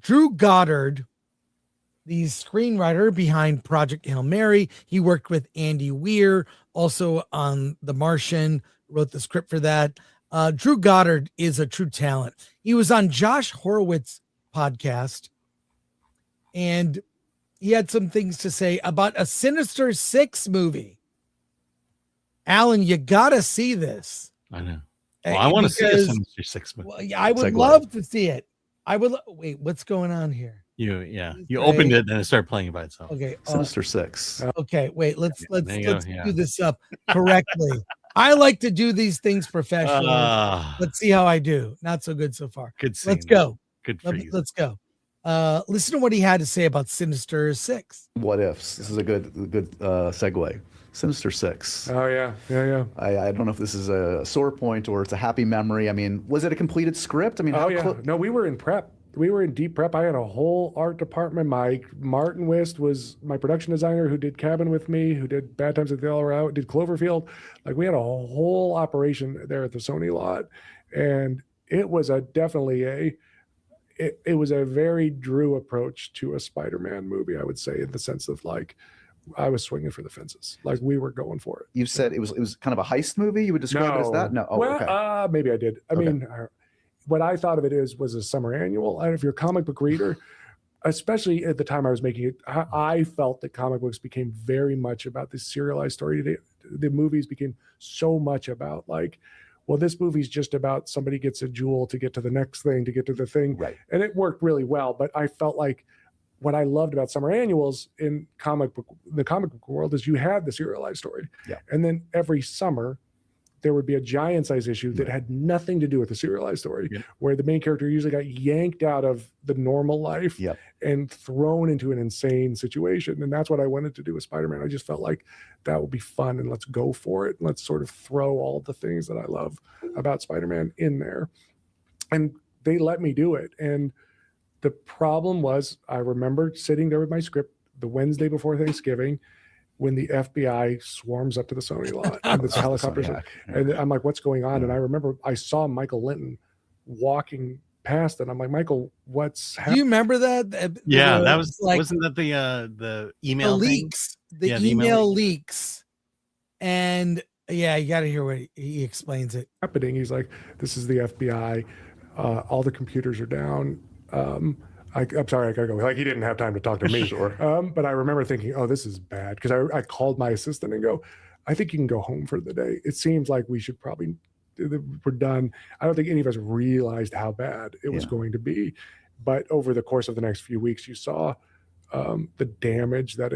Drew Goddard, the screenwriter behind Project Hail Mary, he worked with Andy Weir, also on The Martian, wrote the script for that. Drew Goddard is a true talent. He was on Josh Horowitz's podcast, and he had some things to say about a Sinister Six movie. Alan, you gotta see this. I know. Well, I want to see a Sinister Six movie. Well, I would love to see it. Wait, what's going on here? You opened it and it started playing by itself. Okay, Sinister Six. Okay, wait, let's do this up correctly. I like to do these things professionally. Let's see how I do. Not so good so far. Good scene. Let's go. Good for you. Let's go. Listen to what he had to say about Sinister Six. What ifs? This is a good segue. Sinister Six. Oh yeah. I don't know if this is a sore point or it's a happy memory. I mean, was it a completed script? I mean, no, we were in prep. We were in deep prep. I had a whole art department. Martin Wist was my production designer who did Cabin with me, who did Bad Times at the El Route, did Cloverfield. Like, we had a whole operation there at the Sony lot, and it was definitely it was a very Drew approach to a Spider-Man movie, I would say, in the sense of like, I was swinging for the fences. Like, we were going for it. You said it was kind of a heist movie. You would describe it as that? No. Oh, well, okay. Maybe I did. I mean, what I thought of it was a summer annual. And if you're a comic book reader, especially at the time I was making it, I felt that comic books became very much about the serialized story. The movies became so much about like, well, this movie's just about somebody gets a jewel to get to the next thing, to get to the thing. Right. And it worked really well. But I felt like what I loved about summer annuals in the comic book world is you had the serialized story. Yeah. And then every summer there would be a giant size issue that had nothing to do with the serialized story, where the main character usually got yanked out of the normal life and thrown into an insane situation. And that's what I wanted to do with Spider-Man. I just felt like that would be fun, and let's go for it. Let's sort of throw all the things that I love about Spider-Man in there. And they let me do it. And the problem was, I remember sitting there with my script the Wednesday before Thanksgiving when the FBI swarms up to the Sony lot and the helicopters. And I'm like, what's going on? And I remember I saw Michael Linton walking past it. I'm like, Michael, what's happening? Do you remember that? Yeah, that was like, wasn't that the email leaks? The email leaks. And yeah, you got to hear what he explains it. Happening. He's like, this is the FBI. All the computers are down. I'm sorry, I gotta go. Like, he didn't have time to talk to me. Sure. But I remember thinking, oh, this is bad. Because I called my assistant and go, I think you can go home for the day. It seems like we should probably, we're done. I don't think any of us realized how bad it was going to be. But over the course of the next few weeks, you saw the damage that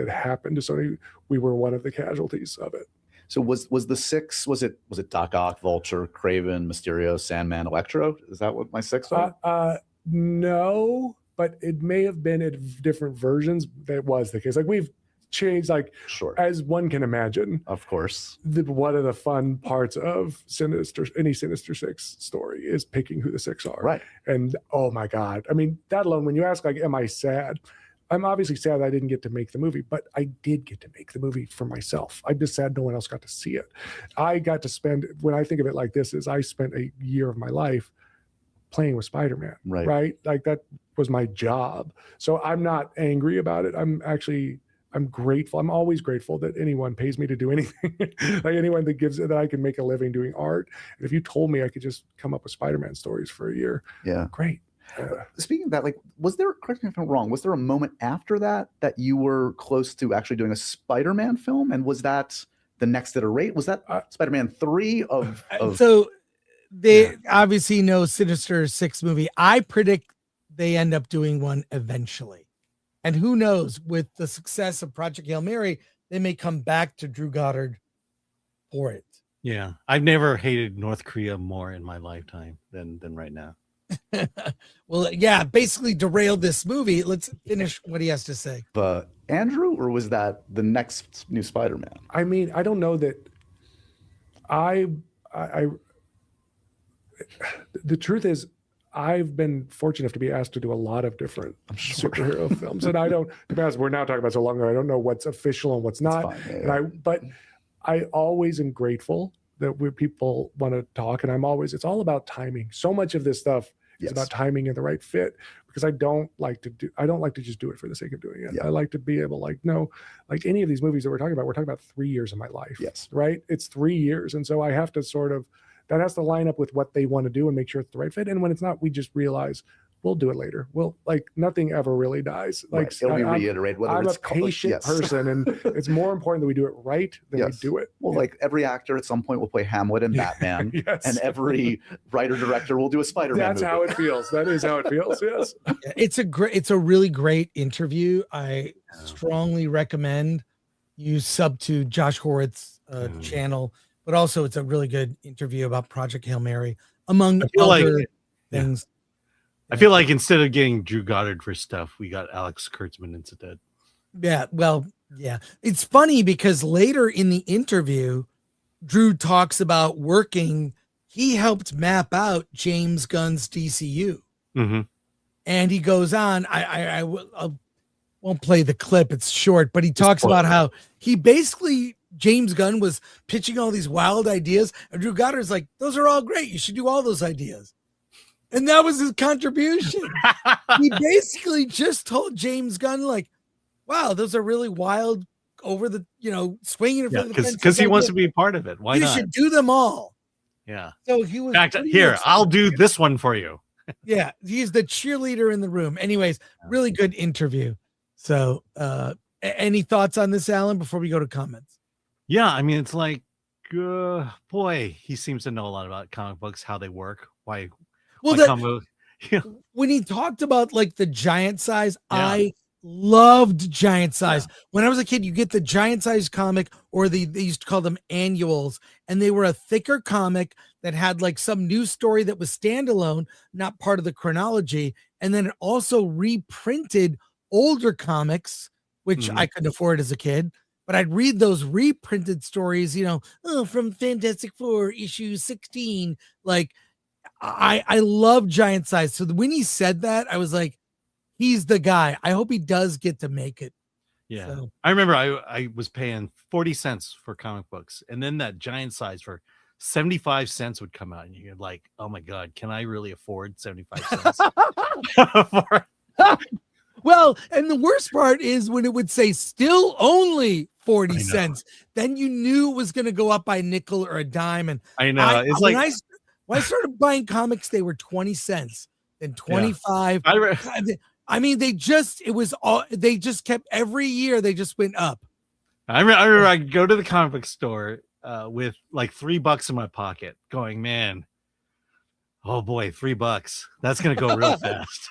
happened to Sony. We were one of the casualties of it. So was the six, was it Doc Ock, Vulture, Kraven, Mysterio, Sandman, Electro? Is that what my six are? No, but it may have been at different versions. That was the case. Like, we've changed, like, as one can imagine. Of course. One of the fun parts of any Sinister Six story is picking who the six are. Right. And oh my God. I mean, that alone, when you ask, like, am I sad? I'm obviously sad I didn't get to make the movie, but I did get to make the movie for myself. I'm just sad no one else got to see it. I got to spend, when I think of it like this, is I spent a year of my life playing with Spider-Man, right? Like, that was my job. So I'm not angry about it. I'm grateful. I'm always grateful that anyone pays me to do anything. Like, anyone that I can make a living doing art. And if you told me I could just come up with Spider-Man stories for a year, great. Speaking of that, like, correct me if I'm wrong, was there a moment after that you were close to actually doing a Spider-Man film? And was that the next iteration? Was that Spider-Man 3 of So they obviously know Sinister Six movie. I predict they end up doing one eventually. And who knows, with the success of Project Hail Mary, they may come back to Drew Goddard for it. Yeah. I've never hated North Korea more in my lifetime than right now. Well, yeah, basically derailed this movie. Let's finish what he has to say. Andrew, or was that the next new Spider-Man? I mean, I don't know that the truth is, I've been fortunate enough to be asked to do a lot of different superhero films. And I don't, to be honest, we're now talking about so long ago, I don't know what's official and what's not. But I always am grateful that people want to talk. And it's all about timing. So much of this stuff It's about timing and the right fit, because I don't like to just do it for the sake of doing it. I like to be able, like, no, like any of these movies that we're talking about 3 years of my life. Right. It's 3 years. And so I have to that has to line up with what they want to do and make sure it's the right fit. And when it's not, we just realize we'll do it later. Well, like, nothing ever really dies. Like, it'll be reiterated. Whether I'm it's a patient person, and it's more important that we do it right than we do it. Well, like every actor at some point will play Hamlet and Batman, and every writer director will do a Spider-Man. That's movie. how it feels. That is how it feels. Yes, it's a really great interview. I strongly recommend you sub to Josh Horowitz channel, but also it's a really good interview about Project Hail Mary, among other things. I feel like instead of getting Drew Goddard for stuff, we got Alex Kurtzman instead. Yeah, well, yeah. It's funny because later in the interview, Drew talks about working. He helped map out James Gunn's DCU. Mm-hmm. And he goes on, I won't play the clip, it's short, but he talks about how he basically, James Gunn was pitching all these wild ideas, and Drew Goddard's like, those are all great. You should do all those ideas. And that was his contribution. He basically just told James Gunn, like, wow, those are really wild, over the, swinging in front of the fence. Because he wants to be a part of it. Why not? You should do them all. Yeah. So he was here, I'll do this one for you. Yeah, he's the cheerleader in the room. Anyways, really good interview. So any thoughts on this, Alan, before we go to comments? Yeah, I mean, it's like, boy, he seems to know a lot about comic books, how they work, why. Well, when he talked about like the giant size, I loved giant size. When I was a kid, you get the giant size comic, or they used to call them annuals, and they were a thicker comic that had like some news story that was standalone, not part of the chronology. And then it also reprinted older comics, which I couldn't afford as a kid. But I'd read those reprinted stories, from Fantastic Four issue 16, like. I love giant size. So when he said that, I was like, he's the guy. I hope he does get to make it. Yeah. So. I remember I was paying 40 cents for comic books, and then that giant size for 75 cents would come out, and you're like, oh my God, can I really afford 75 cents? Well, and the worst part is when it would say still only 40 cents, then you knew it was going to go up by a nickel or a dime. And I know. It's like, when I started buying comics, they were 20 cents, then 25. I mean, they just kept every year. They just went up. I remember I go to the comic book store with like $3 in my pocket going, man, oh boy, $3. That's going to go real fast.